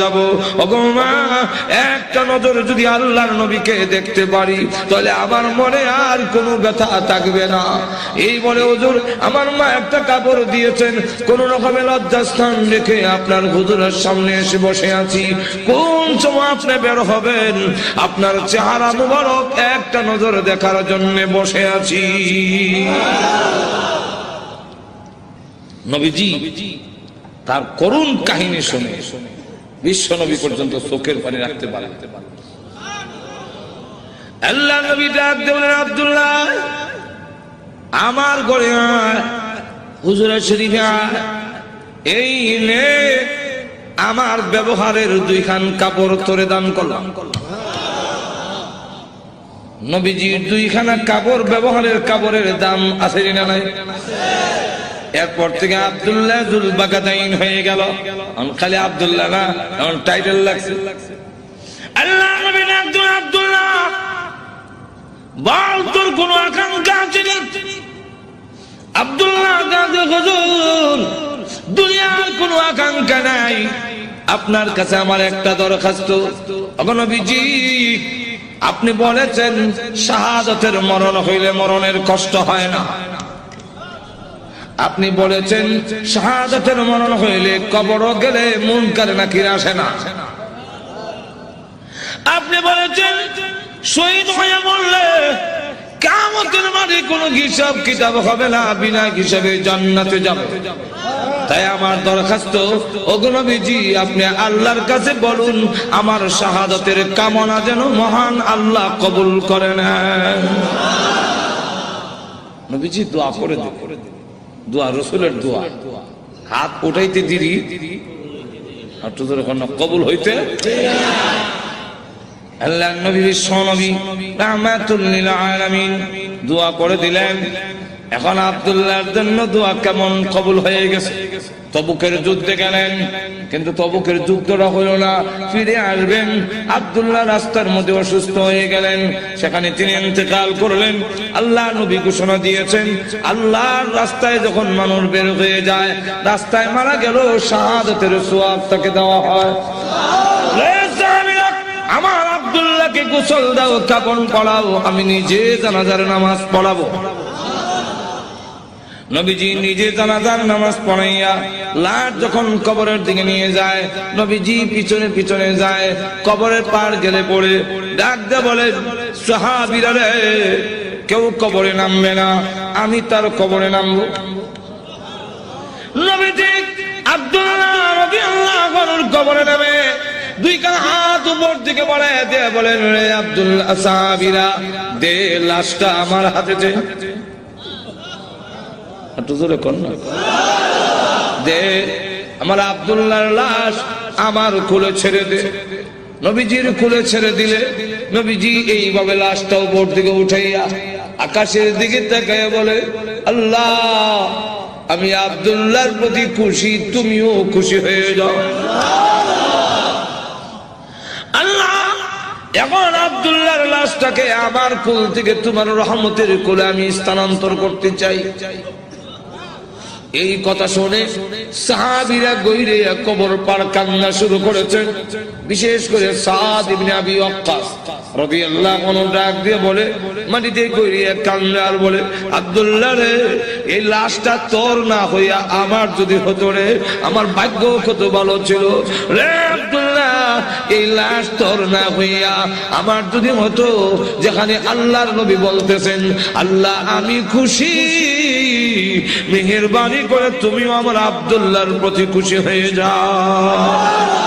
যাব। ওগো মা, একটা নজর যদি আল্লাহর নবীকে দেখতে পারি তাহলে আমার মনে আর কোনো ব্যথা থাকবে না। এই বলে হুজুর আমার মা একটা কাপড় দিয়েছেন, কোন রকমে লজ্জাস্থান রেখে আপনার হুজুরের সামনে এসে বসে আছি। কোন সময় আপনি বের হবেন আপনার চেহারা মুবারক একটা নজর দেখার জন্য বসে আছি। নবীজি তার করুণ কাহিনী শুনে বিশ্ব নবী পর্যন্ত চোখের পানি রাখতে পারে। আল্লাহ নবী ডাক দেবেন, আব্দুল্লাহ আমার ঘরে হুজুরের শরীফে এই নে আমার ব্যবহারের দুইখান কাপড় তোরে দান করলাম। নবীজির দুইখানা কাপড় ব্যবহারের কাপড়ের দাম আছে না নাই? এরপর থেকে আব্দুল্লাহ জুল বাগাদাইন হয়ে গেল। খালি আব্দুল্লাহ না, এমন টাইটেল লাগছে। আল্লাহ নবী আব্দুল্লাহ বল তোর কোন আকাঙ্ক্ষা আছে? আব্দুল্লাহ হুজুর দুনিয়ার কোন আকাঙ্ক্ষা নাই, আপনার কাছে আমার একটা দরখাস্ত। নবীজি আপনি বলেছেন শাহাদাতের মরণ হইলে মরণের কষ্ট হয় না। আপনি বলেছেন শাহাদাতের মরণ হইলে কবরও গেলে মুনকার নাকির আসে না। আপনি বলেছেন শহীদ হয়ে মরলে কিয়ামতের মাঠে কোনো হিসাব কিতাব হবে না, বিনা হিসাবে জান্নাতে যাবে। তাই আমার দরখাস্ত, ওগো নবীজি আপনি আল্লাহর কাছে বলুন আমার শাহাদাতের কামনা যেন মহান আল্লাহ কবুল করে নেন। নবীজি দোয়া করে দেন, দোয়া রসুলের দোয়া, হাত উঠাইতে দিরি কবুল হইতে। আল্লাহ নবী বিশ্ব নবী রাহমাতুল লিল আলামিন দোয়া করে দিলেন। এখন আব্দুল্লাহর জন্য দোয়া কেমন কবুল হয়ে গেছে। তবুকের যুদ্ধে গেলেন, কিন্তু তবুকের যুদ্ধটা হইল না। ফিরে আসবেন, আব্দুল্লাহ রাস্তার মধ্যে অসুস্থ হয়ে গেলেন, সেখানে তিনি ইন্তেকাল করলেন। আল্লাহ নবী ঘোষণা দিয়েছেন আল্লাহর রাস্তায় যখন মানুষ বের হয়ে যায়, রাস্তায় মারা গেল শাহাদাতের সওয়াব তাকে দেওয়া হয়। আমার আব্দুল্লাহকে গোসল দাও, কাফন পরাও, আমি নিজে জানাজার নামাজ পড়াবো। নবীজি নিজে জানাজার নামাজ পড়াইয়া লাশ যখন কবরের দিকে নিয়ে যায়, নবীজি পিছনে পিছনে যায়। কবরের পার গেলে পড়ে ডাক দিয়ে বলে, সাহাবীরা রে, কেউ কবরে নামবে না, আমি তার কবরে নামবো। নবীজি আব্দুল্লাহ রাদিয়াল্লাহু আনহুর কবরে নামে দুই কান হাত উপর দিকে বাড়ায় দিয়ে বলেন, রে আব্দুল্লাহ, সাহাবীরা দে লাশটা আমার হাতে দে। দে আমার আব্দুল্লাহর লাশ আমার কোলে ছেড়ে দে। নবীজির কোলে ছেড়ে দিলে নবীজি এইভাবে লাশটা উপর দিকে উঠাইয়া আকাশের দিকে তাকায় বলে, আল্লাহ আমি আব্দুল্লাহর প্রতি খুশি, তুমিও খুশি হয়ে যাও। আল্লাহ এখন আব্দুল্লাহর লাশটাকে আমার কোল থেকে তোমার রহমতের কোলে আমি স্থানান্তর করতে চাই। এই কথা শুনে সাহাবীরা গইরে কবর পার কান্না শুরু করেছেন। বিশেষ করে সাদ ইবনে আবি ওয়াক্কাস রাদিয়াল্লাহু আনহু ডাক দিয়ে বলে, মাটিতে গইরে কান্না আর বলে, আব্দুল্লাহ রে, এই লাশটা তোর না হইয়া আমার যদি হতো রে, আমার ভাগ্য কত ভালো ছিল রে আব্দুল্লাহ। এই লাশ তোর না হইয়া আমার যদি হতো, যেখানে আল্লাহর নবী বলতেছেন, আল্লাহ আমি খুশি, মেহেরবানি করে তুমিও আমার আব্দুল্লাহর প্রতি খুশি হয়ে যাও।